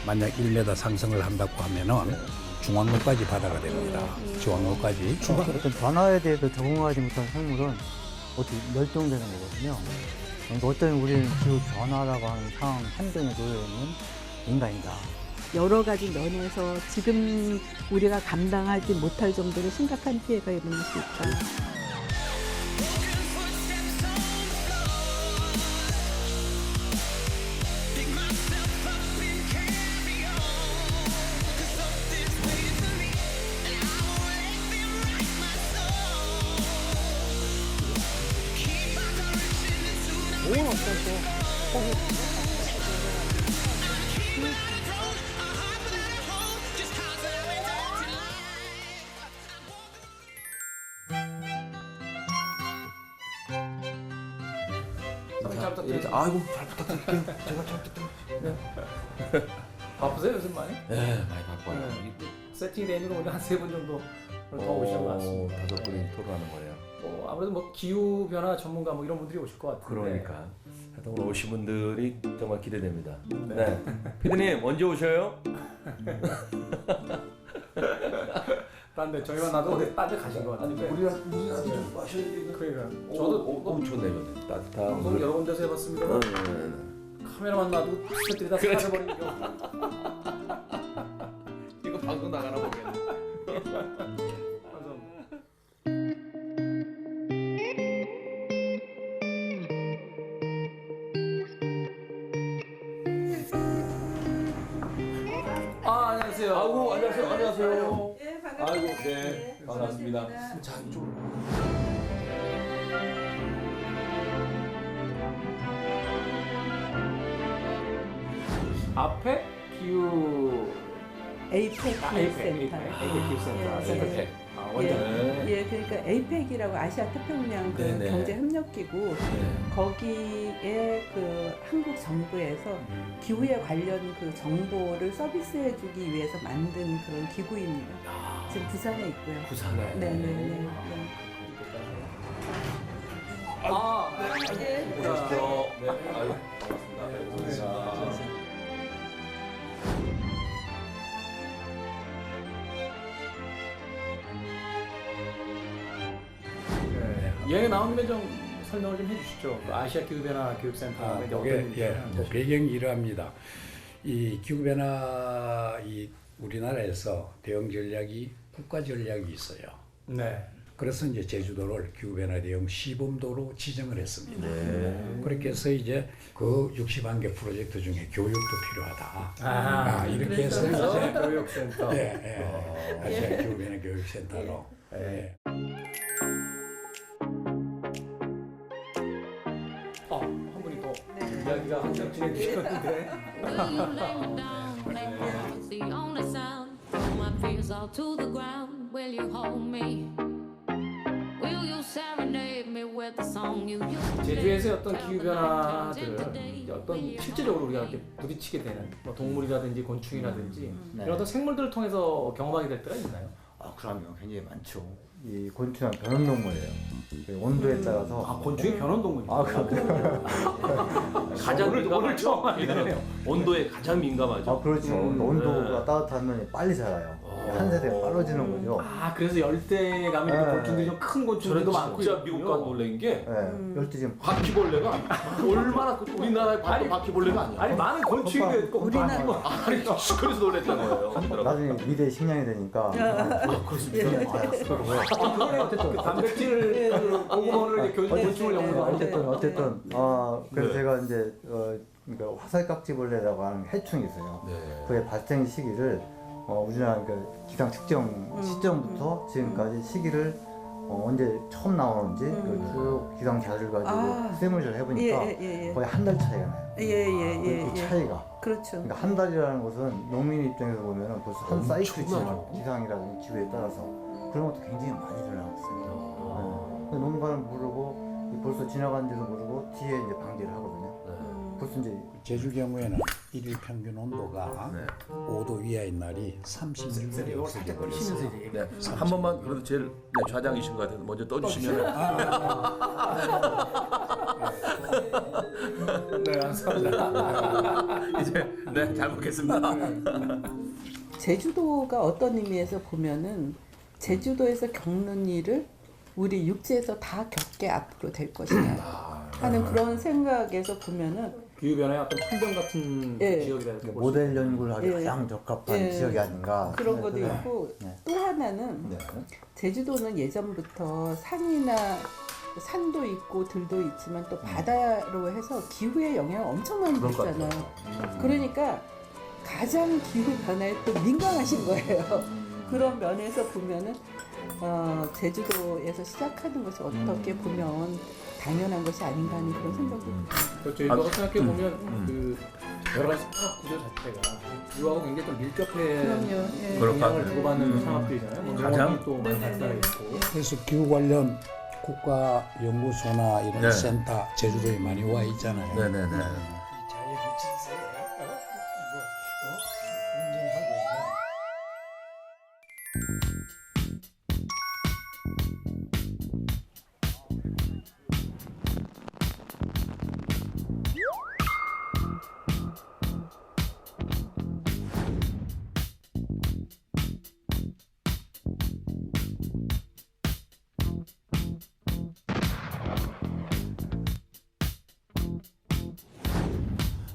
만약 1m 상승을 한다고 하면은 중앙로까지 바다가 됩니다. 중앙로까지. 어떤 변화에 대해서 적응하지 못한 생물은 어떻게 멸종되는 거거든요. 그러니까 어떤 우리는 기후 변화라고 하는 상황 환경에 놓여 있는 인간이다. 여러 가지 면에서 지금 우리가 감당하지 못할 정도로 심각한 피해가 일어날 수 있다. 이렇게 아이고 잘 부탁드릴게요. 제가 잘 부탁드립니다. 바쁘세요 요즘 많이? 네, 많이 바빠요. 네. 세팅이 된 지는 오늘 한 3분 정도 더 오신 것 같습니다. 5분이 토론하는 거예요. 아무래도 뭐 기후 변화 전문가 뭐 이런 분들이 오실 것 같은데. 그러니까 하여튼 오늘 오신 분들이 정말 기대됩니다. 네, 피디님 언제 오셔요? 딴데 저희만 나도 어디 딴데 가신 것 같은데. 우리한테 좀 마셔야 되겠네. 그러니까 저도 좋네요. 따뜻한 방송 물. 여러 군데서 해봤습니다. 카메라만 놔도 스태프들이 다 그렇죠. 사라져버리는 경우. 이거 방송 나가나 보겠네. 안녕하세요. 아이고 안녕하세요. 안녕하세요. 네, 아이고 네 반갑습니다. 자 이쪽으로. 앞에 기후 에이펙 기후센터. 기후센터. 예, 센터텍. 원장. 예, 그러니까 에이펙이라고 아시아 태평양 그 네네. 경제협력기구 네. 거기에 그 한국 정부에서 기후에 관련 그 정보를 서비스해주기 위해서 만든 그런 기구입니다. 야, 지금 부산에 있고요. 부산에. 네네네. 네. 오십시오. 네. 아유 반갑습니다. 반갑습니다. 이야기 나온 김에 좀 설명을 좀 해주시죠. 그 아시아 기후변화 교육센터. 그 배경이 이러합니다. 이 기후변화 우리나라에서 대응 전략이 국가 전략이 있어요. 네. 그래서 이제 제주도를 기후변화 대응 시범도로 지정을 했습니다. 네. 그렇게 해서 이제 그 61개 프로젝트 중에 교육도 필요하다. 이렇게 해서 이제 교육센터. 아시아 기후변화 교육센터로. 예. 한 분이 더 이야기가 한참 진행되셨는데. The only sound. Throw my fears all to the ground. Will you hold me? Will you serenade me with the song you used to 제주에서의 play? 어떤 기후변화들을 어떤 실제적으로 우리가 이렇게 부딪히게 되는 뭐 동물이라든지 곤충이라든지 이런 어떤 생물들을 통해서 경험하게 될 때가 있나요? 아, 그럼요. 굉장히 많죠. 이 곤충은 변온동물이에요. 온도에 따라서. 곤충이 변온동물이죠. 아, 그럼요. 가장 오늘 처음 알겠네요. 온도에 가장 민감하죠. 아, 그렇죠. 온도가 따뜻하면 빨리 자라요. 한 세대가 빨라지는 거죠. 그래서 열대에 가면 이렇게 곤충들이 좀 큰 곤충들도 많고. 진짜 미국 가서 놀란 게 네, 열대 지금 바퀴벌레가 얼마나 우리나라에 봤던 바퀴벌레가 아니야. 아니 많은 곤충이 있고 우리나라- 아니 그래서 놀랬던 거예요. 나중에 미래 식량이 되니까. 그러네. 어쨌든 그 단백질 고구마를 이제 곤충을 연구하는. 어쨌든 그래서 제가 이제 그러니까 화살깍지벌레라고 하는 해충이 있어요. 네. 그의 발생 시기를 우리나라 그 기상 측정 시점부터 지금까지 시기를 언제 처음 나오는지 그 기상 자료를 가지고 세무를 해보니까 거의 한 달 차이가 나요. 그 차이가. 그렇죠. 그러니까 한 달이라는 것은 농민 입장에서 보면 벌써 한 사이클이죠. 기상이라든지 기후에 따라서 그런 것도 굉장히 많이 일어나고 있습니다. 네. 농가는 모르고 벌써 지나간 지도 모르고 뒤에 이제 방지를 하거든요. 벌써 이제 제주 경우에는 일일 평균 온도가 5도 이하인 날이 36일이 없어져 버렸어요. 네. 한 번만 그래도 제일 좌장이신 것 같아서 먼저 떠주시면. 네, 감사합니다. 이제 네, 잘 먹겠습니다. 제주도가 어떤 의미에서 보면은 제주도에서 겪는 일을 우리 육지에서 다 겪게 앞으로 될 것이다 하는 그런 생각에서 보면은 기후 변화의 어떤 환경 같은 예. 지역이라 이렇게 모델 연구를 하기 예. 가장 적합한 예. 지역이 아닌가. 그런 것도 네. 있고 네. 또 하나는 네. 제주도는 예전부터 산이나 산도 있고 들도 있지만 또 바다로 해서 기후의 영향을 엄청 많이 그럴 것 받잖아요. 그러니까 가장 기후 변화에 또 민감하신 거예요. 그런 면에서 보면은 제주도에서 시작하는 것이 어떻게 보면 당연한 것이 아닌가 하는 그런 생각도 또 저희가 생각해 보면 그 여러 가지 산업 구조 자체가 기후하고 굉장히 좀 밀접해 그럼요. 예. 그럴 것 영향을 같아요. 주고받는 산업들이잖아요. 뭐 가장- 농업이 또 많이 발달해 있고. 그래서 기후 관련 국가 연구소나 이런 네. 센터 제주도에 많이 와 있잖아요. 네네네.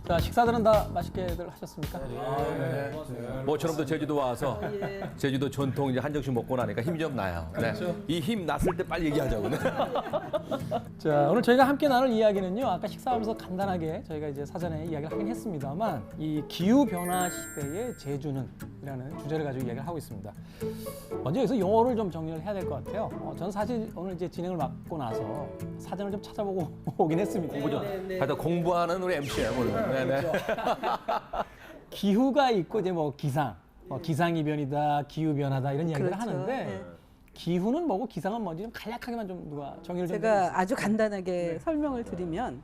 자, 식사들은 다 맛있게들 하셨습니까? 모처럼도 제주도 와서 제주도 전통 이제 한정식 먹고 나니까 힘이 좀 나요. 네. 이 힘 났을 때 빨리 얘기하자고. 네. 자, 오늘 저희가 함께 나눌 이야기는요. 아까 식사하면서 간단하게 저희가 이제 사전에 이야기를 하긴 했습니다만 이 기후 변화 시대의 제주는이라는 주제를 가지고 이야기를 하고 있습니다. 먼저 여기서 용어를 좀 정리를 해야 될 것 같아요. 저는 사실 오늘 이제 진행을 맡고 나서 사전을 좀 찾아보고 오긴 했습니다. 하여튼 공부하는 우리 MC야 오늘. 네네. 기후가 있고 이제 뭐 기상, 기상이변이다, 기후 변화다 이런 이야기를 그렇죠. 하는데 네. 기후는 뭐고 기상은 뭔지 좀 간략하게만 좀 누가 정의를 좀 제가 아주 간단하게 설명을 드리면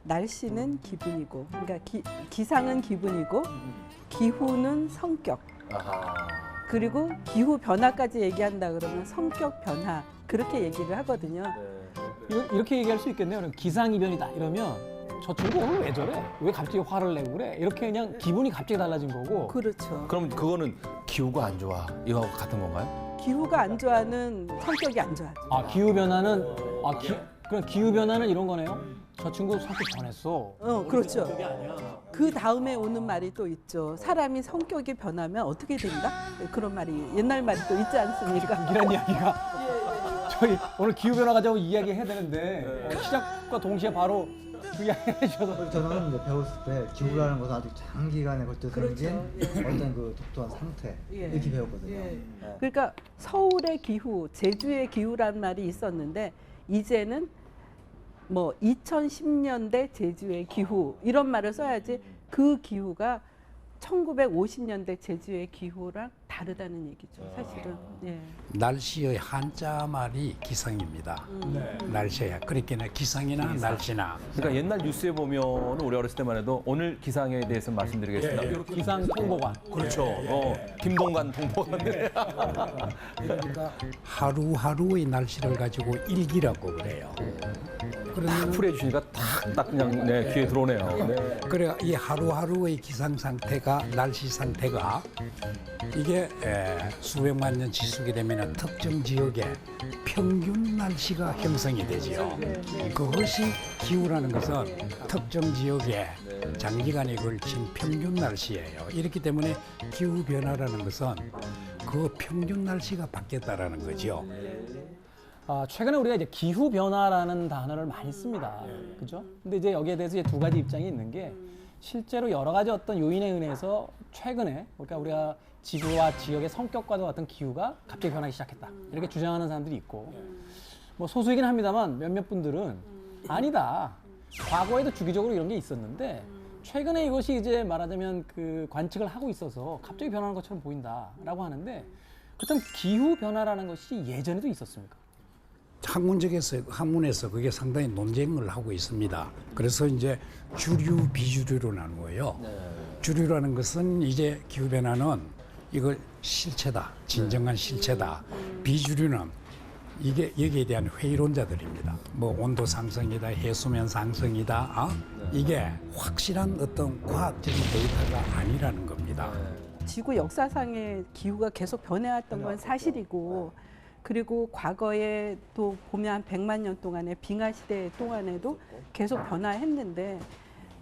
날씨는 기분이고, 그러니까 기상은 기분이고, 기후는 성격, 그리고 기후 변화까지 얘기한다 그러면 성격 변화 그렇게 얘기를 하거든요. 이렇게 얘기할 수 있겠네요. 그럼 기상이변이다 이러면 저 친구 오늘 왜 저래? 왜 갑자기 화를 내고 그래? 이렇게 그냥 기분이 갑자기 달라진 거고. 그렇죠. 그럼 그거는 기후가 안 좋아. 이거하고 같은 건가요? 기후가 안 좋아는 성격이 안 좋아죠. 아 기후 변화는 그럼 기후 변화는 이런 거네요. 저 친구 성격 변했어. 그렇죠. 그 다음에 오는 말이 또 있죠. 사람이 성격이 변하면 어떻게 된다? 그런 말이 옛날 말이 또 있지 않습니까? 이런 이야기가 저희 오늘 기후 변화 가지고 이야기해야 되는데 시작과 동시에 바로 그 이야기 해주셔서 저는 이제 배웠을 때 기후라는 것은 아주 장기간에 걸쳐 생긴 그렇죠. 어떤 그 독특한 상태 예. 이렇게 배웠거든요. 예. 네. 그러니까 서울의 기후, 제주의 기후라는 말이 있었는데 이제는 뭐 2010년대 제주의 기후 이런 말을 써야지 그 기후가 1950년대 제주의 기후랑 다르다는 얘기죠. 사실은. 예. 날씨의 한자 말이 기상입니다. 날씨야. 그렇게 기상이나 날씨나. 그러니까 옛날 뉴스에 보면 우리 어렸을 때만 해도 오늘 기상에 대해서 말씀드리겠습니다. 기상 통보관. 그렇죠. 김동관 통보관. 그러니까 하루하루의 날씨를 가지고 일기라고 그래요. 그러면 풀해 주시니까 딱 그냥 네, 귀에 들어오네요. 네. 그래 이 하루하루의 기상 상태가 날씨 상태가 이게 수백만 년 지속이 되면 특정 지역의 평균 날씨가 형성이 되지요. 그것이 기후라는 것은 특정 지역의 장기간에 걸친 평균 날씨예요. 이렇기 때문에 기후 변화라는 것은 그 평균 날씨가 바뀌었다라는 거죠. 최근에 우리가 이제 기후 변화라는 단어를 많이 씁니다. 그죠? 근데 이제 여기에 대해서 이제 두 가지 입장이 있는 게 실제로 여러 가지 어떤 요인에 의해서 최근에 그러니까 우리가 지구와 지역의 성격과도 같은 기후가 갑자기 변하기 시작했다. 이렇게 주장하는 사람들이 있고 뭐 소수이긴 합니다만 몇몇 분들은 아니다. 과거에도 주기적으로 이런 게 있었는데 최근에 이것이 이제 말하자면 그 관측을 하고 있어서 갑자기 변하는 것처럼 보인다라고 하는데 그렇다면 기후 변화라는 것이 예전에도 있었습니까? 학문에서 그게 상당히 논쟁을 하고 있습니다. 그래서 이제 주류, 비주류로 나누어요. 주류라는 것은 이제 기후변화는 이걸 실체다, 진정한 실체다. 비주류는 이게 여기에 대한 회의론자들입니다. 뭐 온도 상승이다, 해수면 상승이다. 이게 확실한 어떤 과학적인 데이터가 아니라는 겁니다. 지구 역사상의 기후가 계속 변해왔던 건 사실이고, 그리고 과거에 또 보면 한 100만 년 동안의 빙하 시대 동안에도 계속 변화했는데,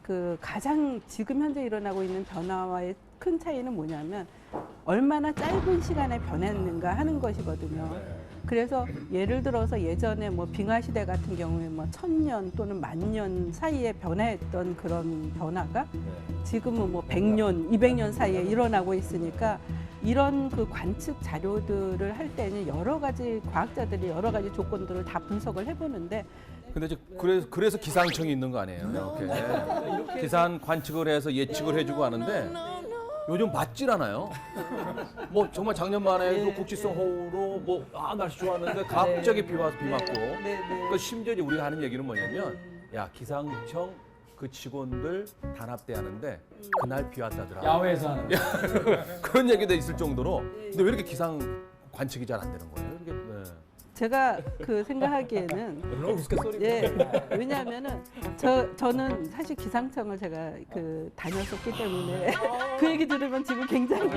그 가장 지금 현재 일어나고 있는 변화와의 큰 차이는 뭐냐면 얼마나 짧은 시간에 변했는가 하는 것이거든요. 그래서 예를 들어서 예전에 뭐 빙하 시대 같은 경우에 뭐 1000년 또는 10,000년 사이에 변화했던 그런 변화가 지금은 뭐 100년, 200년 사이에 일어나고 있으니까 이런 그 관측 자료들을 할 때는 여러 가지 과학자들이 여러 가지 조건들을 다 분석을 해보는데, 근데 그래서 기상청이 있는 거 아니에요? 이렇게 기상 관측을 해서 예측을 해주고 하는데 요즘 맞질 않아요. 뭐 정말 작년만 해도 국지성 호우로 날씨 좋았는데 갑자기 비 와서 비 맞고. 그 심지어 이제 우리가 하는 얘기는 뭐냐면, 야, 기상청 그 직원들 단합대 하는데 그날 비 왔다더라. 야외에서 하는. 그런 얘기도 있을 정도로. 근데 왜 이렇게 기상 관측이 잘 안 되는 거예요? 이게, 제가 그 생각하기에는 왜냐하면은 저는 사실 기상청을 제가 그 다녔었기 때문에 그 얘기 들으면 지금 굉장히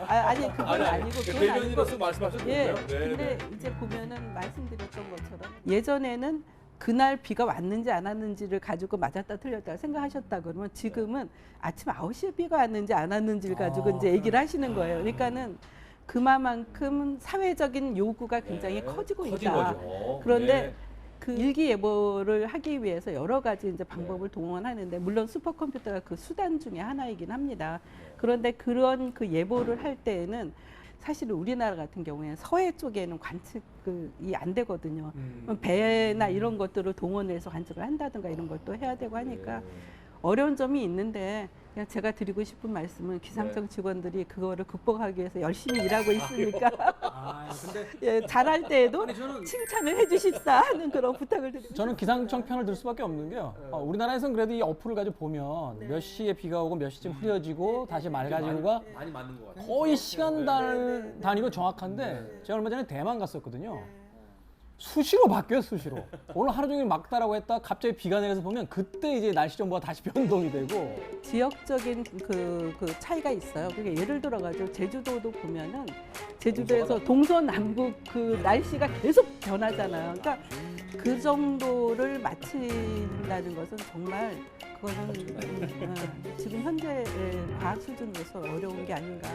아니 그건 아니고 그건 아니고 말씀하셨는데요. 근데 이제 보면은 말씀드렸던 것처럼 예전에는 그날 비가 왔는지 안 왔는지를 가지고 맞았다 틀렸다 생각하셨다 그러면 지금은 아침 9시에 비가 왔는지 안 왔는지를 가지고 이제 얘기를 하시는 거예요. 그러니까는 그만큼 사회적인 요구가 굉장히 커지고 있다. 그런데 그 일기예보를 하기 위해서 여러 가지 이제 방법을 동원하는데, 물론 슈퍼컴퓨터가 그 수단 중에 하나이긴 합니다. 그런데 그런 그 예보를 할 때에는 사실 우리나라 같은 경우에는 서해 쪽에는 관측이 안 되거든요. 배나 이런 것들을 동원해서 관측을 한다든가 이런 것도 해야 되고 하니까 어려운 점이 있는데, 그냥 제가 드리고 싶은 말씀은 기상청 직원들이 그거를 극복하기 위해서 열심히 일하고 있으니까 예, 잘할 때에도 칭찬을 해주십사 하는 그런 부탁을 드립니다. 저는 기상청 편을 들 수밖에 없는 게요. 우리나라에서는 그래도 이 어플을 가지고 보면 몇 시에 비가 오고 몇 시쯤 흐려지고 다시 맑아지고가 많이 맞는 것 같아요. 거의 시간 단위로 정확한데, 제가 얼마 전에 대만 갔었거든요. 수시로 바뀌어요, 수시로. 오늘 하루 종일 막다라고 했다 갑자기 비가 내려서 보면 그때 이제 날씨 정보가 다시 변동이 되고. 지역적인 그 차이가 있어요. 그게 예를 들어가지고 제주도도 보면은 제주도에서 동서남북 그 날씨가 계속 변하잖아요. 그러니까 그 정도를 맞춘다는 것은 정말 그거는 지금 현재의 과학 수준으로서 어려운 게 아닌가.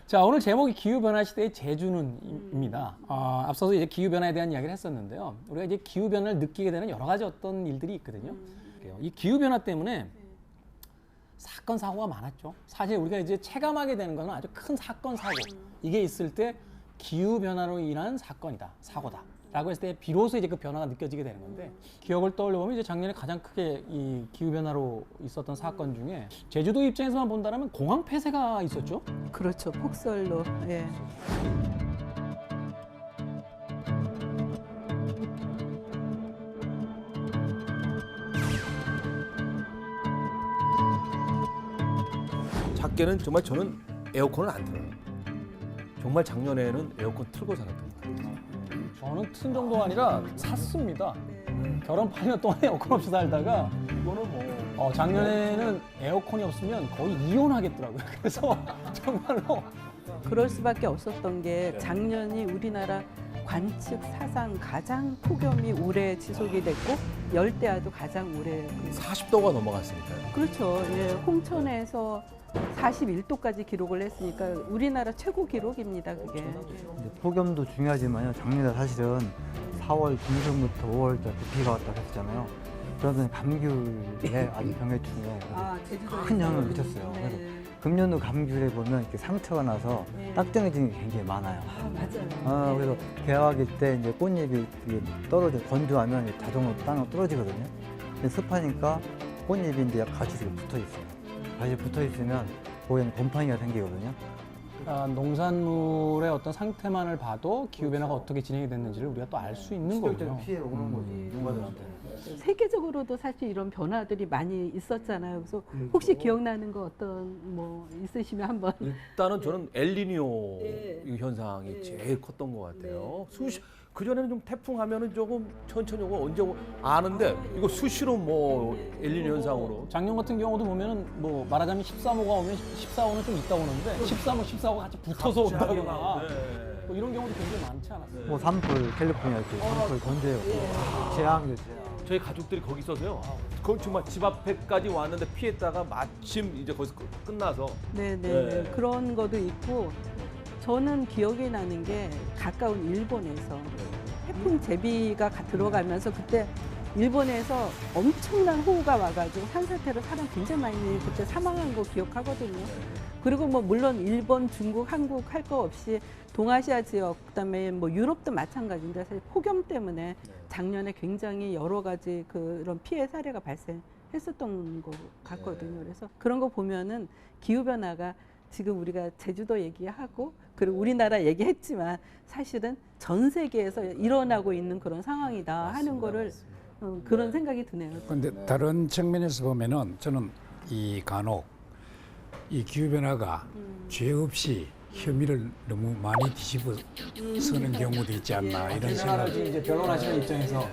자, 오늘 제목이 기후변화 시대의 제주는입니다. 앞서서 이제 기후변화에 대한 이야기를 했었는데요. 우리가 이제 기후변화를 느끼게 되는 여러 가지 어떤 일들이 있거든요. 이 기후변화 때문에 사건, 사고가 많았죠. 사실 우리가 이제 체감하게 되는 것은 아주 큰 사건, 사고. 이게 있을 때 기후변화로 인한 사건이다, 사고다. 라고 했을 때 비로소 이제 그 변화가 느껴지게 되는 건데, 기억을 떠올려 보면 이제 작년에 가장 크게 이 기후 변화로 있었던 사건 중에 제주도 입장에서만 본다면 공항 폐쇄가 있었죠. 그렇죠. 폭설로. 예. 작게는 정말 저는 에어컨을 안 틀어요. 정말 작년에는 에어컨 틀고 살았던 것 같아요. 저는 튼 정도가 아니라 샀습니다. 결혼 8년 동안 에어컨 없이 살다가 이거는 뭐 작년에는 에어컨이 없으면 거의 이혼하겠더라고요. 그래서 정말로 그럴 수밖에 없었던 게 작년이 우리나라 관측 사상 가장 폭염이 오래 지속이 됐고 열대야도 가장 오래 40도가 넘어갔으니까요. 그렇죠. 예, 홍천에서 41도까지 기록을 했으니까 우리나라 최고 기록입니다. 그게. 폭염도 중요하지만요. 작년에 사실은 4월 중순부터 5월까지 비가 왔다 그랬잖아요. 그러던 감귤에 아주 병해충에 제주도에 큰 영향을 미쳤어요. 네. 그래서 금년도 감귤에 보면 이렇게 상처가 나서 네. 딱정해지는 게 굉장히 많아요. 맞아요. 그래서 개화기 때 이제 꽃잎이 이게 건조하면 자동으로 땅으로 떨어지거든요. 근데 습하니까 꽃잎이 이제 가지에 붙어 있어요. 가지에 붙어 있으면 거기에는 곰팡이가 생기거든요. 농산물의 어떤 상태만을 봐도 기후 변화가 어떻게 진행이 됐는지를 우리가 또 알 수 있는 거군요. 시각적인 피해가 오는 거죠. 농가들한테는. 세계적으로도 사실 이런 변화들이 많이 있었잖아요. 그래서 혹시 기억나는 거 어떤 뭐 있으시면 한번. 일단은 저는 엘니뇨 네. 이 현상이 네. 제일 컸던 것 같아요. 그 전에는 좀 태풍 하면은 조금 천천히 오고 언제 오고 아는데 이거 수시로 뭐 엘니뇨 현상으로 작년 같은 경우도 보면은 뭐 말하자면 13호가 오면 14호는 좀 있다 오는데 13호, 14호가 같이 붙어서 온다거나 네. 뭐 이런 경우도 굉장히 많지 않았어요. 뭐 산불, 캘리포니아 이렇게 산불 건조해요. 재앙이죠, 재앙. 저희 가족들이 거기 있어서요. 거기 정말 집 앞에까지 왔는데 피했다가 마침 이제 거기서 끝나서 네네. 네. 그런 것도 있고 저는 기억이 나는 게 가까운 일본에서 태풍 제비가 들어가면서 그때 일본에서 엄청난 호우가 와가지고 산사태로 사람 굉장히 많이 그때 사망한 거 기억하거든요. 그리고 뭐 물론 일본, 중국, 한국 할 거 없이 동아시아 지역 그다음에 뭐 유럽도 마찬가지인데 사실 폭염 때문에 작년에 굉장히 여러 가지 그런 피해 사례가 발생했었던 것 같거든요. 그래서 그런 거 보면은 기후 변화가 지금 우리가 제주도 얘기하고 그리고 우리나라 얘기했지만 사실은 전 세계에서 일어나고 있는 그런 상황이다 하는 거를 그런 생각이 드네요. 그런데 다른 측면에서 보면은 저는 이 간혹 이 기후 변화가 죄 없이 혐의를 너무 많이 뒤집어 쓰는 경우도 있지 않나 이런 생각이. 이제 변론하시는 입장에서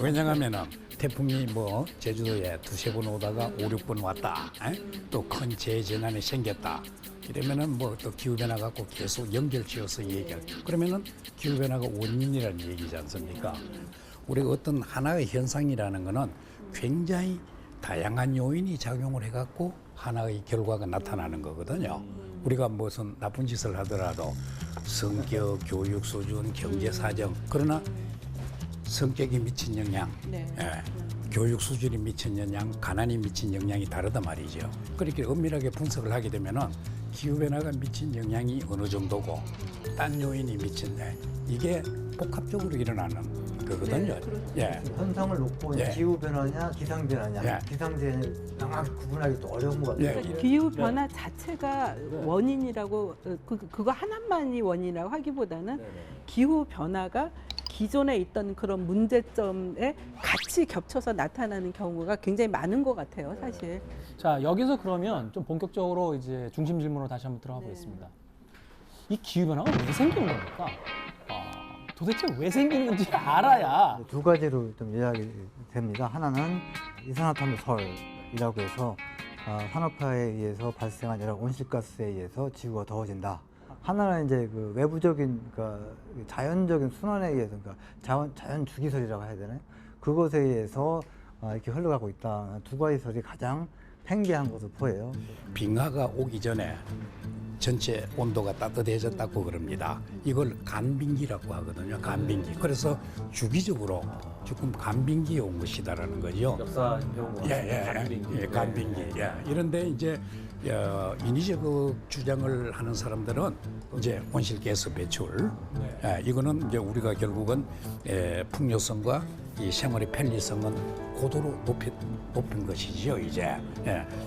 왜냐하면은 태풍이 뭐 제주도에 두세 번 오다가 5, 6번 왔다. 또 큰 재재난이 생겼다. 이러면은 뭐 또 기후변화 갖고 계속 연결지어서 얘기할. 그러면은 기후변화가 원인이라는 얘기지 않습니까? 우리가 어떤 하나의 현상이라는 거는 굉장히 다양한 요인이 작용을 해갖고 하나의 결과가 나타나는 거거든요. 우리가 무슨 나쁜 짓을 하더라도 성격, 교육 수준, 경제 사정 그러나 성격이 미친 영향, 네. 교육 수준이 미친 영향, 가난이 미친 영향이 다르단 말이죠. 그렇게 엄밀하게 분석을 하게 되면은 기후변화가 미친 영향이 어느 정도고 딴 요인이 미친 이게 복합적으로 일어나는 거거든요. 예. 현상을 놓고 예. 기후 변화냐, 기상 변화냐, 예. 기상재해는 명확히 구분하기 또 어려운 것 같아요. 예. 기후 변화 자체가 원인이라고 그거 하나만이 원인이라고 하기보다는 기후 변화가 기존에 있던 그런 문제점에 같이 겹쳐서 나타나는 경우가 굉장히 많은 것 같아요, 사실. 자, 여기서 그러면 좀 본격적으로 이제 중심 질문으로 다시 한번 들어가 보겠습니다. 이 기후 변화가 왜 생기는 겁니까? 도대체 왜 생기는지 알아야 두 가지로 좀 요약이 됩니다. 하나는 이산화탄소설이라고 해서 산업화에 의해서 발생한 여러 온실가스에 의해서 지구가 더워진다. 하나는 이제 그 외부적인 그러니까 자연적인 순환에 의해서 그러니까 자연 주기설이라고 해야 되나요? 그것에 의해서 이렇게 흘러가고 있다. 두 가지 설이 가장 팽배한 것으로 보여요. 빙하가 오기 전에 전체 온도가 따뜻해졌다고 그럽니다. 이걸 간빙기라고 하거든요. 간빙기. 그래서 주기적으로 지금 간빙기에 온 것이다라는 거죠. 역사 배운 거. 예, 간빙기. 예. 이런데 이제 인위적 주장을 하는 사람들은 이제 온실가스 배출. 이거는 이제 우리가 결국은 풍요성과 이 생활의 편리성은 고도로 높인 것이죠, 이제.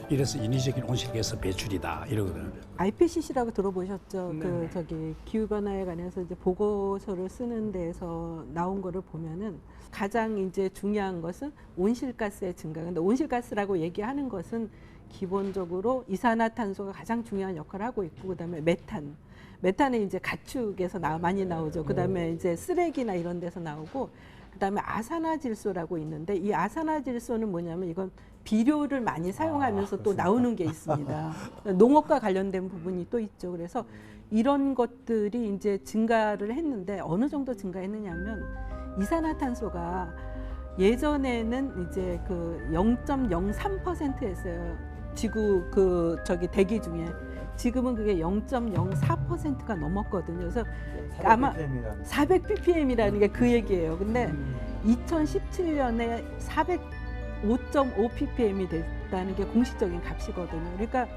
이래서 인위적인 온실가스 배출이다 이러거든요. IPCC라고 들어보셨죠? 그 저기 기후 변화에 관해서 이제 보고서를 쓰는 데에서 나온 거를 보면은 가장 이제 중요한 것은 온실가스의 증가. 근데 온실가스라고 얘기하는 것은 기본적으로 이산화탄소가 가장 중요한 역할을 하고 있고 그다음에 메탄. 메탄은 이제 가축에서 많이 나오죠. 그다음에 이제 쓰레기나 이런 데서 나오고 그다음에 아산화질소라고 있는데 이 아산화질소는 뭐냐면 이건 비료를 많이 사용하면서 또 나오는 게 있습니다. 농업과 관련된 부분이 또 있죠. 그래서 이런 것들이 이제 증가를 했는데 어느 정도 증가했느냐면 이산화탄소가 예전에는 이제 그 0.03%였어요. 지구 그 저기 대기 중에 지금은 그게 0.04%가 넘었거든요. 그래서 아마 400 ppm이라는 게 그 얘기예요. 근데 2017년에 5.5 ppm이 됐다는 게 공식적인 값이거든요. 그러니까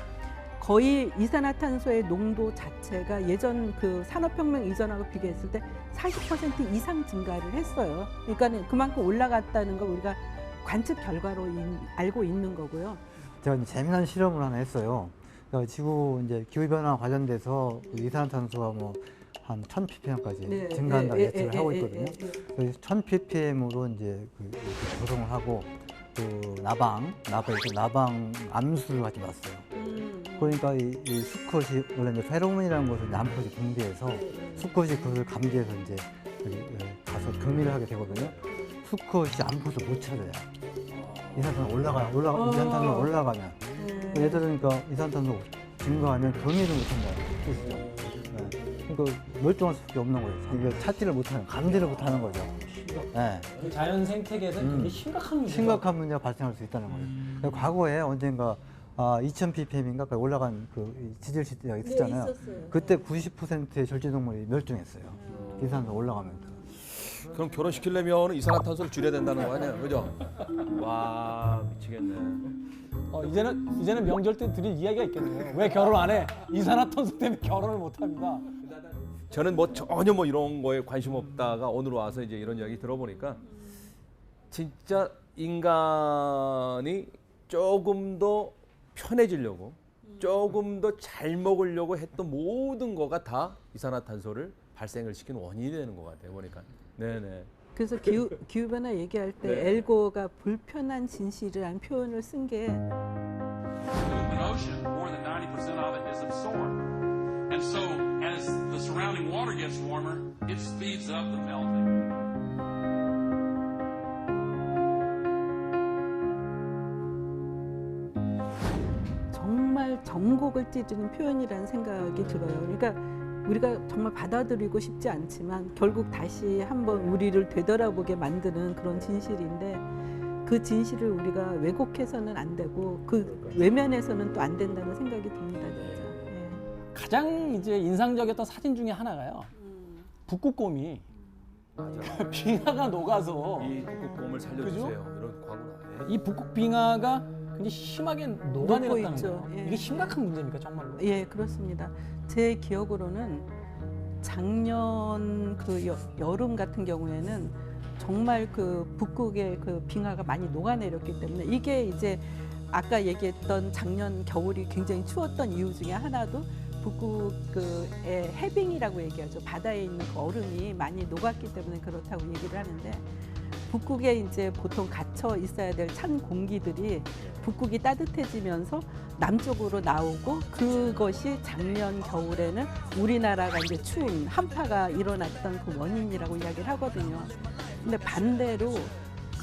거의 이산화탄소의 농도 자체가 예전 그 산업혁명 이전하고 비교했을 때 40% 이상 증가를 했어요. 그러니까 그만큼 올라갔다는 걸 우리가 관측 결과로 알고 있는 거고요. 제가 이제 재미난 실험을 하나 했어요. 그러니까 지구 이제 기후 변화 관련돼서 이산화탄소가 뭐 한 1000ppm까지 네, 증가한다고 예, 예측을 예, 하고 예, 있거든요. 예, 예. 그래서 1000ppm으로 이제 이렇게 조성을 하고 그 나방 암수를 가져왔어요. 그러니까 이 수컷이 원래 이제 페로몬이라는 것을 이제 암컷이 분비해서 수컷이 그것을 감지해서 이제 여기 가서 교미를 하게 되거든요. 수컷이 암컷을 못 찾아요. 이산탄소 이산탄소 올라가면 얘들은 그러니까 이산탄소 증가하면 교미를 못 한다는 뜻이죠. 그러니까 멀쩡할 수밖에 없는 거예요. 이게 찾지를 못하는, 감지를 못하는 거죠. 네. 자연 생태계에서 되게 심각한 문제. 심각한 문제가 발생할 수 있다는 거예요. 그러니까 과거에 언젠가 2000ppm인가 올라간 그 지질 시대가 있었잖아요. 그때 90%의 절제동물이 멸종했어요. 이산탄소 올라가면서. 그럼 결혼시키려면 이산화탄소를 줄여야 된다는 거 아니에요, 그죠? 와 미치겠네. 이제는 명절 때 드릴 이야기가 있겠네요. 왜 결혼 안 해? 이산화탄소 때문에 결혼을 못 합니다. 저는 뭐 전혀 뭐 이런 거에 관심 없다가 오늘 와서 이제 이런 이야기 들어보니까 진짜 인간이 조금 더 편해지려고 조금 더 잘 먹으려고 했던 모든 거가 다 이산화탄소를 발생을 시키는 원인이 되는 것 같아요. 보니까. 네네. 그래서 기후변화 얘기할 때 엘고가 불편한 진실이라는 표현을 쓴 게 an ocean, more than 90% of it is absorbed. And so, as the surrounding water gets warmer, it speeds up the melting. 정말 전곡을 찌르는 표현이라는 생각이 들어요. 그러니까 우리가 정말 받아들이고 싶지 않지만 결국 다시 한번 우리를 되돌아보게 만드는 그런 진실인데 그 진실을 우리가 왜곡해서는 안 되고 그 외면해서는 또 안 된다는 생각이 듭니다. 진짜. 예. 가장 이제 인상적이었던 사진 중에 하나가요. 북극곰이 빙하가 녹아서 이 북극곰을 살려주세요. 이런 광고나. 이 북극 빙하가 굉장히 심하게 녹아내렸다는 있죠. 거예요. 예. 이게 심각한 문제입니까 정말로? 예, 그렇습니다. 제 기억으로는 작년 그 여름 같은 경우에는 정말 그 북극의 그 빙하가 많이 녹아내렸기 때문에 이게 이제 아까 얘기했던 작년 겨울이 굉장히 추웠던 이유 중에 하나도 북극의 해빙이라고 얘기하죠. 바다에 있는 그 얼음이 많이 녹았기 때문에 그렇다고 얘기를 하는데 북극에 이제 보통 갇혀 있어야 될 찬 공기들이 북극이 따뜻해지면서 남쪽으로 나오고 그것이 작년 겨울에는 우리나라가 이제 추운 한파가 일어났던 그 원인이라고 이야기를 하거든요. 근데 반대로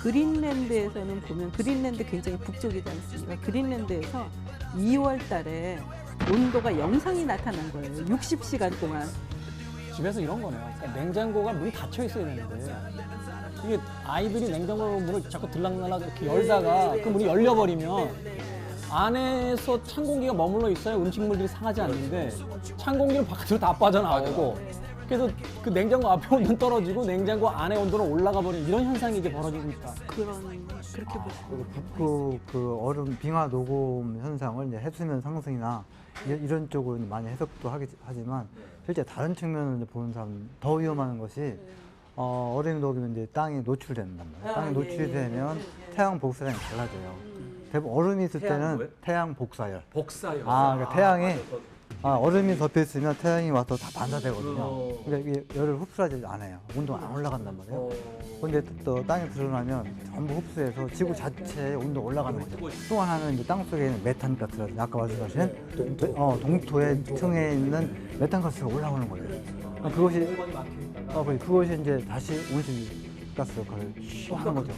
그린랜드에서는 보면 그린랜드 굉장히 북쪽이지 않습니까? 그린랜드에서 2월 달에 온도가 영상이 나타난 거예요. 60시간 동안. 집에서 이런 거네요. 그러니까 냉장고가 문이 닫혀 있어야 되는데 이게 아이들이 냉장고 문을 자꾸 들락날락 이렇게 열다가 그 문이 열려버리면 안에서 찬 공기가 머물러 있어야 음식물들이 상하지 않는데 찬 공기는 바깥으로 다 빠져나오고 그래서 그 냉장고 앞에 온도는 떨어지고 냉장고 안에 온도는 올라가 버리는 이런 현상이 이제 벌어지고 있다. 그렇게 보시면 북극 그 얼음 빙하 녹음 현상을 이제 해수면 상승이나 이런 쪽으로 많이 해석도 하지만 실제 다른 측면을 이제 보는 사람 더 위험한 것이 얼음이 녹으면 이제 땅에 노출된단 말이에요. 땅에 노출되면 태양 복사량이 달라져요. 대부분 얼음이 있을 때는 태양 복사열. 복사요. 그러니까 태양이 얼음이 덮여 있으면 태양이 와서 다 반사되거든요. 그러니까 이게 열을 흡수하지 않아요. 온도가 안 올라간단 말이에요. 근데 또 땅에 드러나면 전부 흡수해서 지구 자체의 온도가 올라가는 거죠. 또 하나는 이제 땅 속에 있는 메탄가스라든지 아까 말씀하신 동토의 층에 있는 메탄가스가 올라오는 거예요. 그것이 이제 다시 온실가스 역할을 또 하는 거죠.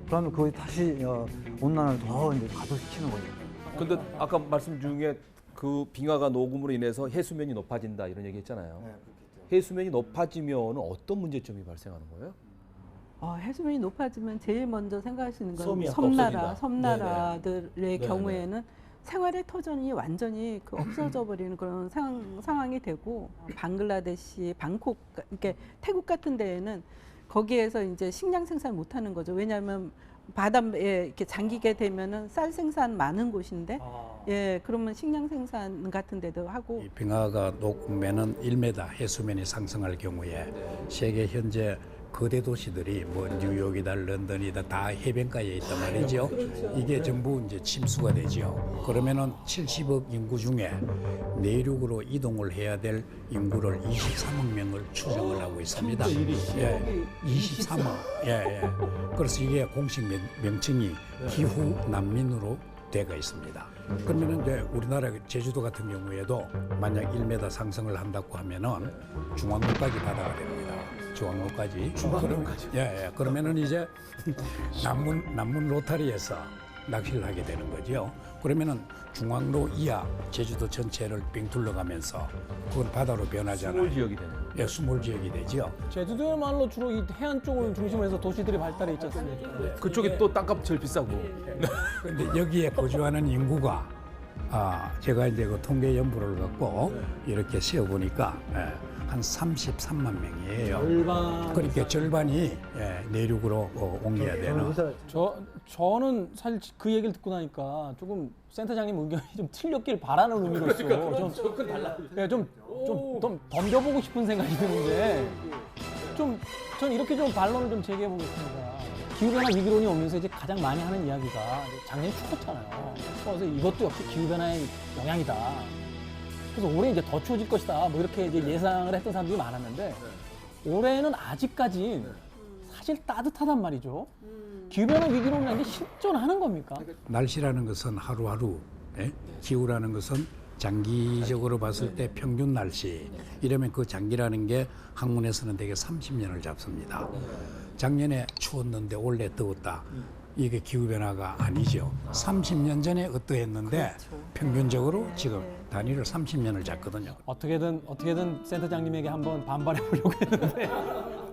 그러면 그것이 다시 온난화를 더 이제 가속시키는 거죠. 근데 아까 말씀 중에 그 빙하가 녹음으로 인해서 해수면이 높아진다 이런 얘기 했잖아요. 해수면이 높아지면 어떤 문제점이 발생하는 거예요? 해수면이 높아지면 제일 먼저 생각할 수 있는 건 섬이 없어진다. 섬나라들의 경우에는 생활의 터전이 완전히 없어져 버리는 그런 상황이 되고 방글라데시, 방콕, 이렇게 태국 같은 데에는 거기에서 이제 식량 생산 못 하는 거죠. 왜냐하면 바다에 이렇게 잠기게 되면은 쌀 생산 많은 곳인데 아. 예, 그러면 식량 생산 같은 데도 하고 이 빙하가 녹으면은 1m 해수면이 상승할 경우에 세계 현재 거대 도시들이 뭐 뉴욕이다 런던이다 다 해변가에 있단 말이죠. 이게 전부 이제 침수가 되죠. 그러면은 70억 인구 중에 내륙으로 이동을 해야 될 인구를 23억 명을 추정을 하고 있습니다. 예, 23억. 예, 예. 그래서 이게 공식 명칭이 기후 난민으로 되어 있습니다. 그러면은 이제 우리나라 제주도 같은 경우에도 만약 1m 상승을 한다고 하면은 중앙로까지 바다가 됩니다. 중앙로까지. 예, 예. 그러면은 이제 남문 로타리에서 낚시를 하게 되는 거죠. 그러면은 중앙로 이하 제주도 전체를 빙 둘러가면서 그건 바다로 변하잖아요. 수몰 지역이 되네요. 예, 수몰 지역이 되죠. 제주도야말로 주로 이 해안 쪽을 중심으로 해서 도시들이 발달해 있지 않습니까? 그쪽이 또 땅값 제일 비싸고. 근데 여기에 거주하는 인구가 제가 이제 그 통계 연부를 갖고 이렇게 세어 보니까 한 33만 명이에요. 절반. 그러니까 절반이 내륙으로 옮겨야 되는. 저는 사실 그 얘기를 듣고 나니까 조금 센터장님 의견이 좀 틀렸길 바라는 의미로서 좀 덤벼보고 싶은 생각이 드는데 전 이렇게 좀 반론을 좀 제기해 보겠습니다. 기후변화 위기론이 오면서 이제 가장 많이 하는 이야기가 작년에 추웠잖아요. 그래서 이것도 역시 기후변화의 영향이다. 그래서 올해 이제 더 추워질 것이다. 뭐 이렇게 이제 예상을 했던 사람들이 많았는데 올해는 아직까지 사실 따뜻하단 말이죠. 기후변화 위기론이라는 게 실존하는 겁니까? 날씨라는 것은 하루하루, 기후라는 것은 장기적으로 봤을 때 평균 날씨. 이러면 그 장기라는 게 학문에서는 대개 30년을 잡습니다. 작년에 추웠는데 올해 더웠다. 이게 기후변화가 아니죠. 30년 전에 어떠했는데 평균적으로 지금 단위를 30년을 잡거든요. 어떻게든 센터장님에게 한번 반발해 보려고 했는데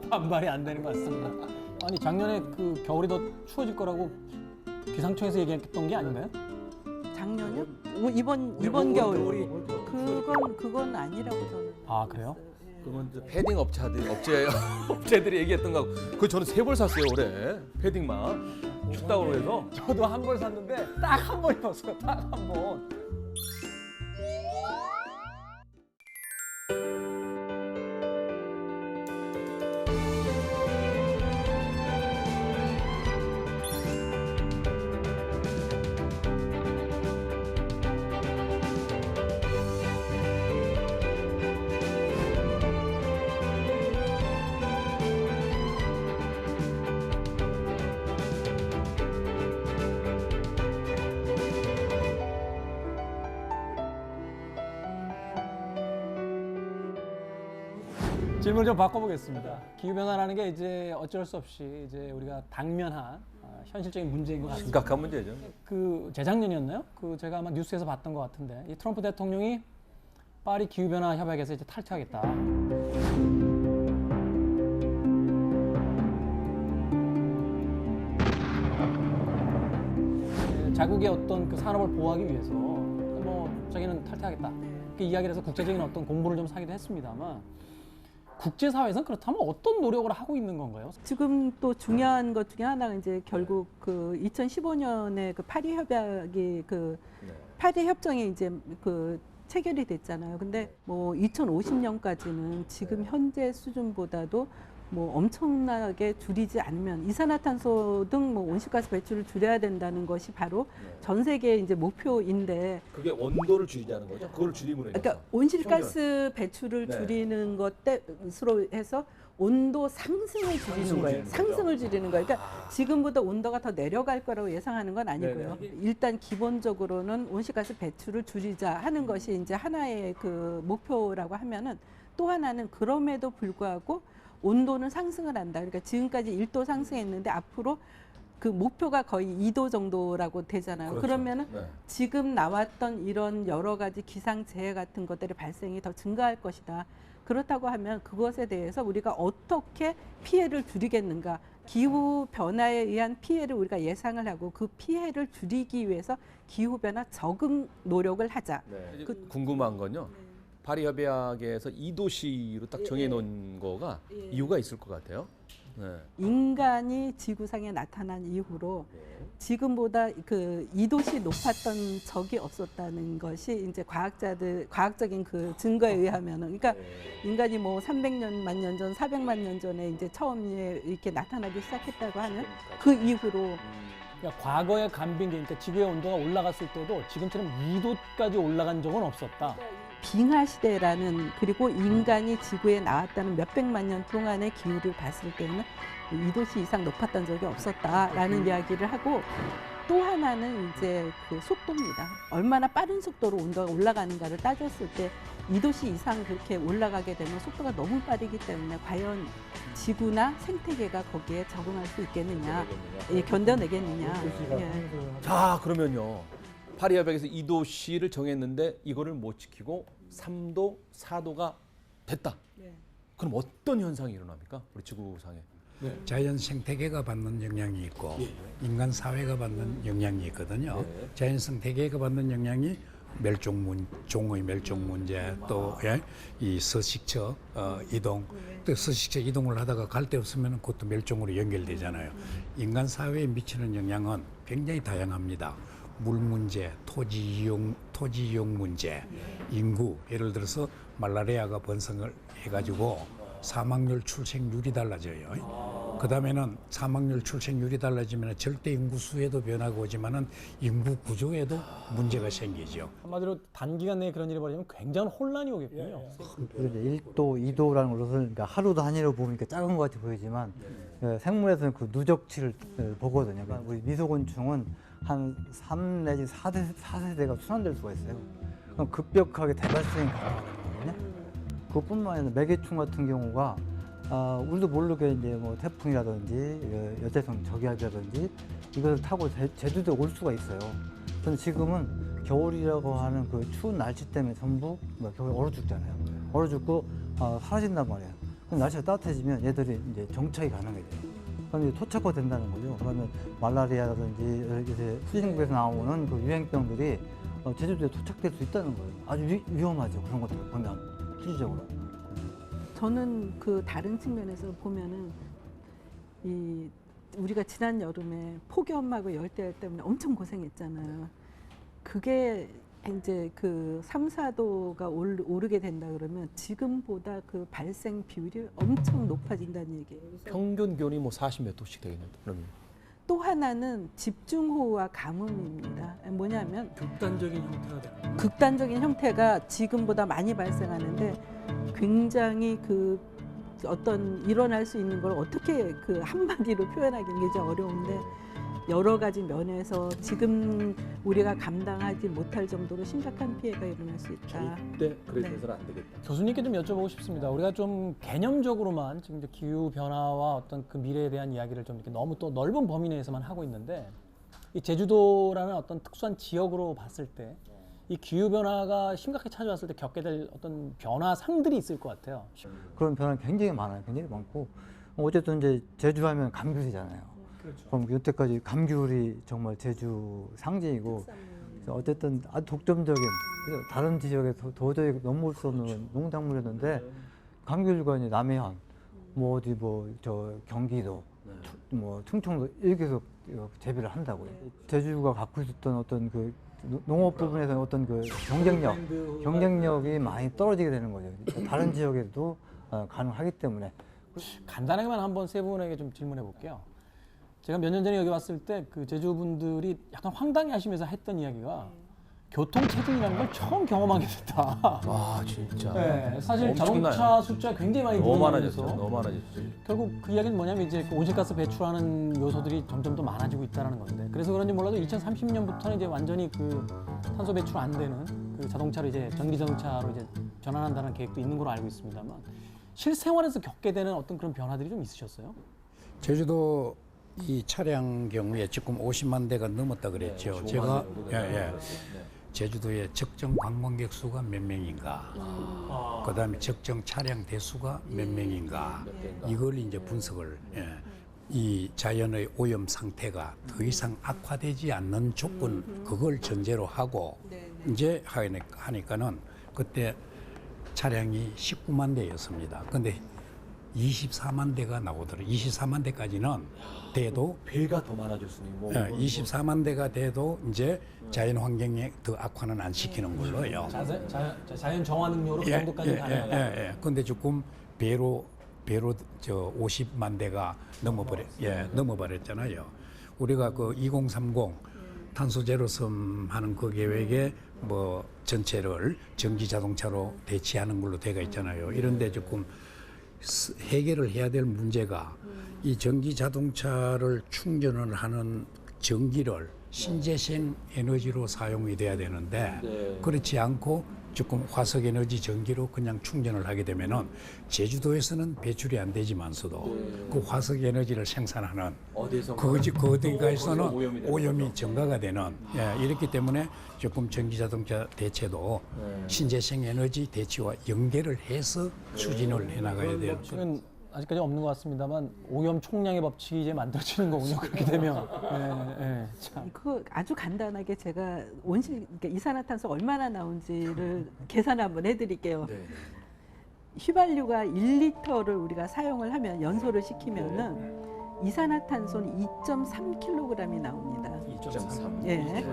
반발이 안 되는 것 같습니다. 아니 작년에 그 겨울이 더 추워질 거라고 기상청에서 얘기했던 게 아닌가요? 작년요? 이번 겨울 그건 아니라고 저는. 아 그래요? 그건 이제 패딩 업체들이 얘기했던 거고. 그 저는 3벌 샀어요 올해. 패딩만 춥다고 해서. 저도 한 벌 샀는데 딱 한 번 입었어요. 딱 한 번. 질문을 좀 바꿔보겠습니다. 기후 변화라는 게 이제 어쩔 수 없이 이제 우리가 당면한 현실적인 문제인 것 같습니다. 심각한 문제죠. 그 재작년이었나요? 그 제가 아마 뉴스에서 봤던 것 같은데 이 트럼프 대통령이 파리 기후 변화 협약에서 이제 탈퇴하겠다. 자국의 어떤 그 산업을 보호하기 위해서 뭐 자기는 탈퇴하겠다. 그 이야기를 해서 국제적인 어떤 공분을 좀 사기도 했습니다만. 국제사회에서는 그렇다면 어떤 노력을 하고 있는 건가요? 지금 또 중요한 것 중에 하나가 이제 결국 그 2015년에 그 파리 협약이 파리 협정이 이제 그 체결이 됐잖아요. 근데 뭐 2050년까지는 지금 현재 수준보다도 뭐 엄청나게 줄이지 않으면 이산화탄소 등 뭐 온실가스 배출을 줄여야 된다는 것이 바로 전 세계의 이제 목표인데. 그게 온도를 줄이자는 거죠? 그걸 줄임으로 해서. 그러니까 온실가스 배출을 줄이는 것으로 해서 온도 상승을 줄이는 거예요. 상승을 줄이는 거예요. 그러니까 지금보다 온도가 더 내려갈 거라고 예상하는 건 아니고요. 일단 기본적으로는 온실가스 배출을 줄이자 하는 것이 이제 하나의 그 목표라고 하면은 또 하나는 그럼에도 불구하고 온도는 상승을 한다. 그러니까 지금까지 1도 상승했는데 앞으로 그 목표가 거의 2도 정도라고 되잖아요. 그렇죠. 그러면은 지금 나왔던 이런 여러 가지 기상재해 같은 것들의 발생이 더 증가할 것이다. 그렇다고 하면 그것에 대해서 우리가 어떻게 피해를 줄이겠는가. 기후 변화에 의한 피해를 우리가 예상을 하고 그 피해를 줄이기 위해서 기후 변화 적응 노력을 하자. 궁금한 건요. 파리협약에서 2도시로 딱 정해놓은 거가 이유가 있을 것 같아요. 네. 인간이 지구상에 나타난 이후로 지금보다 그 2도씨 높았던 적이 없었다는 것이 이제 과학적인 그 증거에 의하면은, 그러니까 인간이 뭐 300만 년 전, 400만 년 전에 이제 처음 이렇게 나타나기 시작했다고 하면 그 이후로 그러니까 과거의 간빙계, 그러니까 지구의 온도가 올라갔을 때도 지금처럼 2도까지 올라간 적은 없었다. 빙하 시대라는, 그리고 인간이 지구에 나왔다는 몇백만 년 동안의 기후를 봤을 때는 2도씨 이상 높았던 적이 없었다라는 이야기를 하고, 또 하나는 이제 그 속도입니다. 얼마나 빠른 속도로 온도가 올라가는가를 따졌을 때 2도씨 이상 그렇게 올라가게 되면 속도가 너무 빠르기 때문에 과연 지구나 생태계가 거기에 적응할 수 있겠느냐, 견뎌내겠느냐. 자, 그러면요. 파리협약에서 2도씨를 정했는데 이거를 못 지키고 3도, 4도가 됐다. 그럼 어떤 현상이 일어납니까? 우리 지구상에. 자연 생태계가 받는 영향이 있고 인간 사회가 받는 영향이 있거든요. 자연 생태계가 받는 영향이 종의 멸종 문제, 또 이 서식처 이동, 또 서식처 이동을 하다가 갈 데 없으면 그것도 멸종으로 연결되잖아요. 인간 사회에 미치는 영향은 굉장히 다양합니다. 물 문제, 토지 이용 문제, 인구, 예를 들어서 말라리아가 번성을 해가지고 사망률, 출생률이 달라져요. 그 다음에는 사망률, 출생률이 달라지면 절대 인구 수에도 변화가 오지만은 인구 구조에도 문제가 생기죠. 한마디로 단기간 내에 그런 일이 벌어지면 굉장한 혼란이 오겠군요. 그래서 1도, 2도라는 것을 그러니까 하루 단위로 보니까 작은 것 같이 보이지만 생물에서는 그 누적치를 보거든요. 그러니까 우리 미소곤충은 한 3 내지 4세대가 순환될 수가 있어요. 그럼 급격하게 대발생이 가능하거든요. 그뿐만 아니라 매개충 같은 경우가 우리도 모르게 이제 뭐 태풍이라든지 여태성 저기압이라든지 이것을 타고 제주도에 올 수가 있어요. 그런데 지금은 겨울이라고 하는 그 추운 날씨 때문에 전부 겨울에 얼어 죽잖아요. 얼어 죽고 사라진단 말이에요. 그럼 날씨가 따뜻해지면 얘들이 이제 정착이 가능해져요. 그럼 이제 토착화 된다는 거죠. 그러면 말라리아라든지 이제 후진국에서 나오는 그 유행병들이 제주도에 토착될 수 있다는 거예요. 아주 위험하죠. 그런 것들 보면 실질적으로. 저는 그 다른 측면에서 보면은 이 우리가 지난 여름에 폭염하고 열대야 때문에 엄청 고생했잖아요. 그게 이제 그 3, 4도가 오르게 된다 그러면 지금보다 그 발생 비율이 엄청 높아진다는 얘기예요. 평균 기온이 뭐 40몇 도씩 되겠는데. 그러면. 또 하나는 집중호우와 가뭄입니다. 뭐냐면 극단적인 형태가 지금보다 많이 발생하는데 굉장히 그 어떤 일어날 수 있는 걸 어떻게 그 한마디로 표현하기는 굉장히 어려운데 여러 가지 면에서 지금 우리가 감당하지 못할 정도로 심각한 피해가 일어날 수 있다. 절대 그렇게 해서는 안 되겠다. 교수님께 좀 여쭤보고 싶습니다. 우리가 좀 개념적으로만 지금 이제 기후 변화와 어떤 그 미래에 대한 이야기를 좀 이렇게 너무 또 넓은 범위 내에서만 하고 있는데, 이 제주도라는 어떤 특수한 지역으로 봤을 때 이 기후 변화가 심각하게 찾아왔을 때 겪게 될 어떤 변화상들이 있을 것 같아요. 그런 변화는 굉장히 많아요. 굉장히 많고 어쨌든 이제 제주하면 감귤이잖아요. 그럼 여태까지 감귤이 정말 제주 상징이고 어쨌든 아주 독점적인 다른 지역에 도저히 넘볼 수 없는 농작물이었는데 감귤과 이제 남해안, 뭐 어디 뭐 저 경기도, 뭐 충청도 이렇게 해서 재배를 한다고요. 제주가 갖고 있었던 어떤 그 농업 부분에서 어떤 그 경쟁력이 많이 떨어지게 되는 거죠. 다른 지역에도 가능하기 때문에. 간단하게만 한번 세 분에게 좀 질문해 볼게요. 제가 몇 년 전에 여기 왔을 때 그 제주 분들이 약간 황당해하시면서 했던 이야기가 교통체증이라는 걸 처음 경험하게 됐다. 와, 진짜. 네, 사실 엄청나요. 자동차 숫자가 굉장히 많이 너무 늘어나면서 많아졌죠. 너무 많아졌죠. 결국 그 이야기는 뭐냐면 이제 그 온실가스 배출하는 요소들이 점점 더 많아지고 있다는 건데, 그래서 그런지 몰라도 2030년부터는 이제 완전히 그 탄소 배출 안 되는 그 자동차로 이제 전기 자동차로 이제 전환한다는 계획도 있는 걸로 알고 있습니다만, 실생활에서 겪게 되는 어떤 그런 변화들이 좀 있으셨어요? 제주도 이 차량 경우에 지금 50만 대가 넘었다 그랬죠. 제가 제주도의 적정 관광객 수가 몇 명인가, 그다음에 적정 차량 대수가 몇 명인가, 이걸 이제 분석을 이 자연의 오염 상태가 더 이상 악화되지 않는 조건, 그걸 전제로 하고 이제 하니까는 그때 차량이 19만 대였습니다. 근데 24만 대가 나오더라고요. 24만 대까지는 돼도 배가 더 많아졌으니 뭐 24만 대가 돼도 이제 자연 환경에 더 악화는 안 시키는 걸로요. 자연 정화 능력으로 그 정도까지 가능하다. 근데 조금 배로 저 50만 대가 넘어버렸잖아요. 우리가 그 2030 탄소 제로섬 하는 그 계획에 뭐 전체를 전기 자동차로 대체하는 걸로 되어 있잖아요. 이런데 조금 해결을 해야 될 문제가 이 전기 자동차를 충전을 하는 전기를 신재생 에너지로 사용이 돼야 되는데 그렇지 않고 조금 화석 에너지 전기로 그냥 충전을 하게 되면은 제주도에서는 배출이 안 되지만서도 그 화석 에너지를 생산하는 그 어디가에서는 오염이 증가가 되는 이렇기 때문에 조금 전기 자동차 대체도 신재생 에너지 대체와 연계를 해서 추진을 해나가야 돼요. 법칙은 아직까지 없는 것 같습니다만 오염 총량의 법칙이 이제 만들어지는 거군요. 그렇게 되면. 참. 그 아주 간단하게 제가 그러니까 이산화탄소 얼마나 나온지를 계산 한번 해드릴게요. 휘발유가 1리터를 우리가 사용을 하면 연소를 시키면은 이산화탄소는 2.3kg이 나옵니다. 2.3. 예.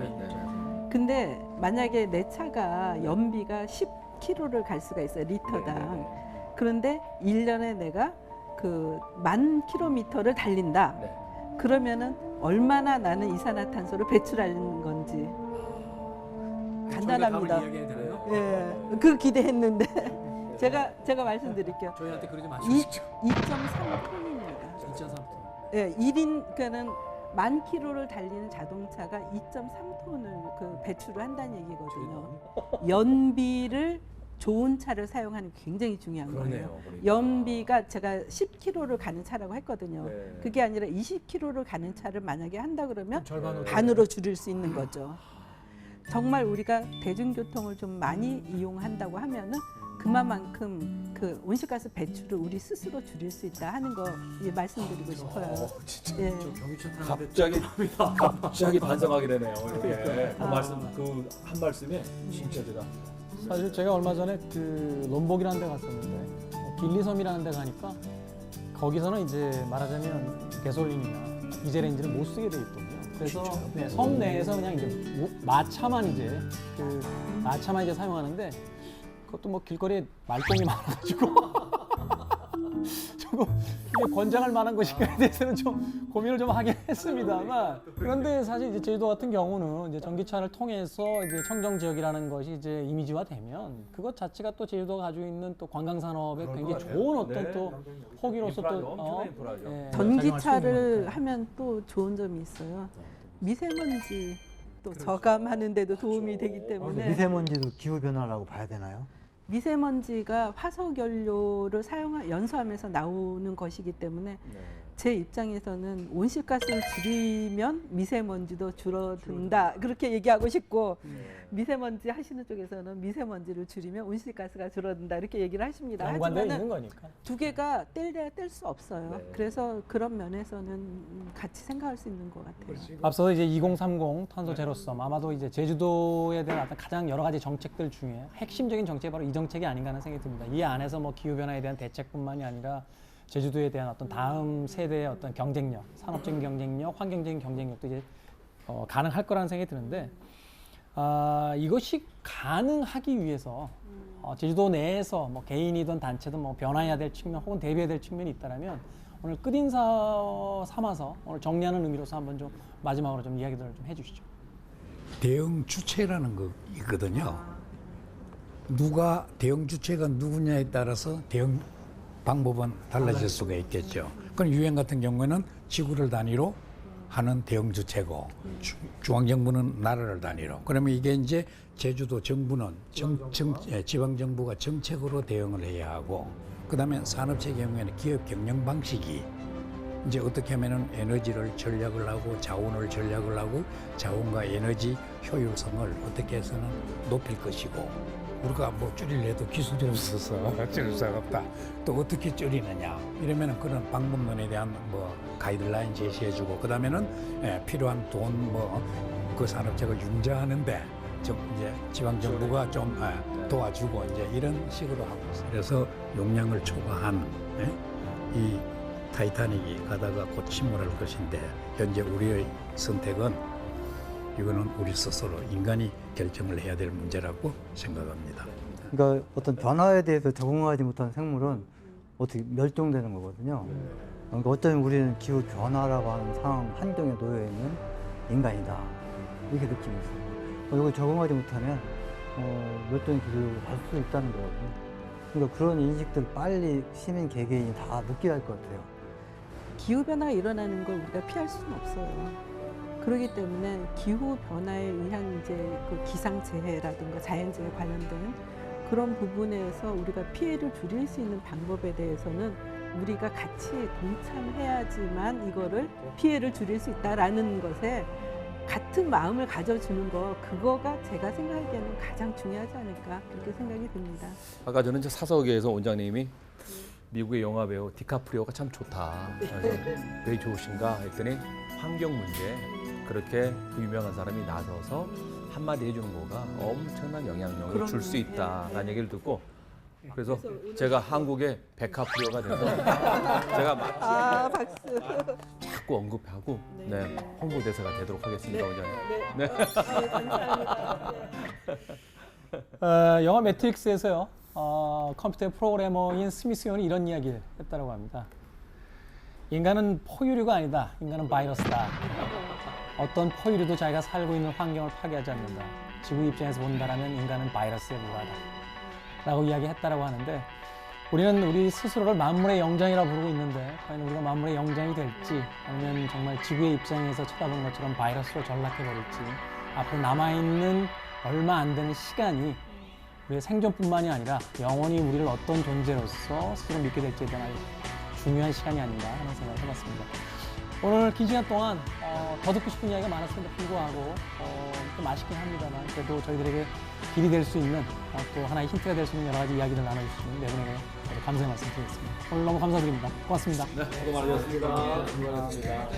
근데 만약에 내 차가 연비가 10km를 갈 수가 있어요. 리터당. 그런데 1년에 내가 그 10,000km를 달린다. 그러면은 얼마나 나는 이산화탄소를 배출하는 건지 간단합니다. 예, 그 기대했는데 제가 말씀드릴게요. 저희한테 그러지 마시죠. 2.3톤입니다. 2.3톤. 예, 1인 그러니까는 10,000km를 달리는 자동차가 2.3톤을 그 배출을 한다는 얘기거든요. 연비를 좋은 차를 사용하는 게 굉장히 중요한 거예요. 그러니까. 연비가 제가 10km를 가는 차라고 했거든요. 네. 그게 아니라 20km를 가는 차를 만약에 한다 그러면 절반으로 반으로 줄일 수 있는 거죠. 정말 우리가 대중교통을 좀 많이 이용한다고 하면은 그만큼 그 온실가스 배출을 우리 스스로 줄일 수 있다 하는 거 말씀드리고 싶어요. 진짜 예. 갑자기 반성하게 되네요. 이렇게 그 한 말씀에 진짜 제가 사실 제가 얼마 전에 그 롬복이라는 데 갔었는데 길리섬이라는 데 가니까 거기서는 이제 말하자면 가솔린이나 디젤 엔진을 못 쓰게 돼 있거든요. 그래서 섬 내에서 그냥 이제 마차만 이제 사용하는데 그것도 뭐 길거리에 말똥이 많아가지고 조금 이게 권장할 만한 것인가에 대해서는 좀 고민을 좀 하긴 했습니다만 그런데 사실 이제 제주도 같은 경우는 이제 전기차를 통해서 이제 청정 지역이라는 것이 이제 이미지화되면 그것 자체가 또 제주도가 가지고 있는 또 관광 산업에 굉장히 좋은 어떤 또 호기로서 또 전기차를 하면 또 좋은 점이 있어요. 미세먼지 또 저감하는 데도 도움이 되기 때문에 미세먼지도 기후 변화라고 봐야 되나요? 미세먼지가 화석 연료를 연소하면서 나오는 것이기 때문에 제 입장에서는 온실가스를 줄이면 미세먼지도 줄어든다 그렇게 얘기하고 싶고 미세먼지 하시는 쪽에서는 미세먼지를 줄이면 온실가스가 줄어든다 이렇게 얘기를 하십니다. 연관되어 있는 하지만은 거니까. 두 개가 뗄래야 뗄 수 없어요. 그래서 그런 면에서는 같이 생각할 수 있는 것 같아요. 앞서 이제 2030 탄소 제로섬 아마도 이제 제주도에 대한 어떤 가장 여러 가지 정책들 중에 핵심적인 정책이 바로 이 정책이 아닌가 하는 생각이 듭니다. 이 안에서 뭐 기후 변화에 대한 대책뿐만이 아니라 제주도에 대한 어떤 다음 세대의 어떤 경쟁력, 산업적인 경쟁력, 환경적인 경쟁력도 이제 가능할 거라는 생각이 드는데 이것이 가능하기 위해서 제주도 내에서 뭐 개인이든 단체든 뭐 변화해야 될 측면 혹은 대비해야 될 측면이 있다면 오늘 끝인사 삼아서 오늘 정리하는 의미로서 한번 좀 마지막으로 좀 이야기들을 좀 해주시죠. 대응 주체라는 거 있거든요. 누가 대응 주체가 누구냐에 따라서 대응 방법은 달라질 수가 있겠죠. 그럼 유엔 같은 경우에는 지구를 단위로 하는 대응 주체고 중앙정부는 나라를 단위로. 그러면 이게 이제 제주도 정부는 지방정부가 정책으로 대응을 해야 하고 그다음에 산업체 경우에는 기업 경영 방식이 이제 어떻게 하면은 에너지를 전략을 하고 자원을 전략을 하고 자원과 에너지 효율성을 어떻게 해서는 높일 것이고 우리가 뭐 줄이려도 기술이 없어서 줄일 수가 없다. 또 어떻게 줄이느냐 이러면은 그런 방법론에 대한 뭐 가이드라인 제시해주고 그다음에는 필요한 돈 뭐 그 산업체가 융자하는데 이제 지방 정부가 좀 도와주고 이제 이런 식으로 하고 있어요. 그래서 용량을 초과한 이 타이타닉이 가다가 곧 침몰할 것인데 현재 우리의 선택은 이거는 우리 스스로 인간이 결정을 해야 될 문제라고 생각합니다. 그러니까 어떤 변화에 대해서 적응하지 못한 생물은 어떻게 멸종되는 거거든요. 그러니까 어쩌면 우리는 기후 변화라고 하는 상황 환경에 놓여 있는 인간이다 이렇게 느끼고 있어요. 이거 적응하지 못하면 멸종의 길로 갈 수 있다는 거거든요. 그러니까 그런 인식들 빨리 시민 개개인이 다 느껴야 할 것 같아요. 기후 변화가 일어나는 걸 우리가 피할 수는 없어요. 그렇기 때문에 기후 변화에 의한 이제 그 기상재해라든가 자연재해 관련된 그런 부분에서 우리가 피해를 줄일 수 있는 방법에 대해서는 우리가 같이 동참해야지만 이거를 피해를 줄일 수 있다라는 것에 같은 마음을 가져주는 거, 그거가 제가 생각하기에는 가장 중요하지 않을까 그렇게 생각이 듭니다. 아까 저는 이제 사석에서 원장님이 미국의 영화 배우 디카프리오가 참 좋다. 그래서 왜 좋으신가 했더니 환경 문제 그렇게 그 유명한 사람이 나서서 한마디 해주는 거가 엄청난 영향력을 줄 수 있다라는 얘기를 듣고 그래서 제가 한국의 베카프리오가 돼서 제가 막 박수. 자꾸 언급하고 네, 홍보대사가 되도록 하겠습니다, 원장님. 네, 감사합니다. 영화 매트릭스에서요. 컴퓨터 프로그래머인 스미스온이 이런 이야기를 했다고 합니다. 인간은 포유류가 아니다. 인간은 바이러스다. 어떤 포유류도 자기가 살고 있는 환경을 파괴하지 않는다. 지구 입장에서 본다라면 인간은 바이러스에 불과하다. 라고 이야기했다고 하는데 우리는 우리 스스로를 만물의 영장이라 부르고 있는데 과연 우리가 만물의 영장이 될지 아니면 정말 지구의 입장에서 쳐다본 것처럼 바이러스로 전락해버릴지 앞으로 남아있는 얼마 안 되는 시간이 우리의 생존뿐만이 아니라 영원히 우리를 어떤 존재로서 스스로 믿게 될지에 대한 아주 중요한 시간이 아닌가 하는 생각을 해봤습니다. 오늘 긴 시간 동안 더 듣고 싶은 이야기가 많았음에도 불구하고 좀 아쉽긴 합니다만 그래도 저희들에게 길이 될 수 있는 또 하나의 힌트가 될 수 있는 여러 가지 이야기를 나눠주시는 네 분에게 감사의 말씀 드리겠습니다. 오늘 너무 감사드립니다. 고맙습니다. 수고 많으셨습니다. 수고하셨습니다.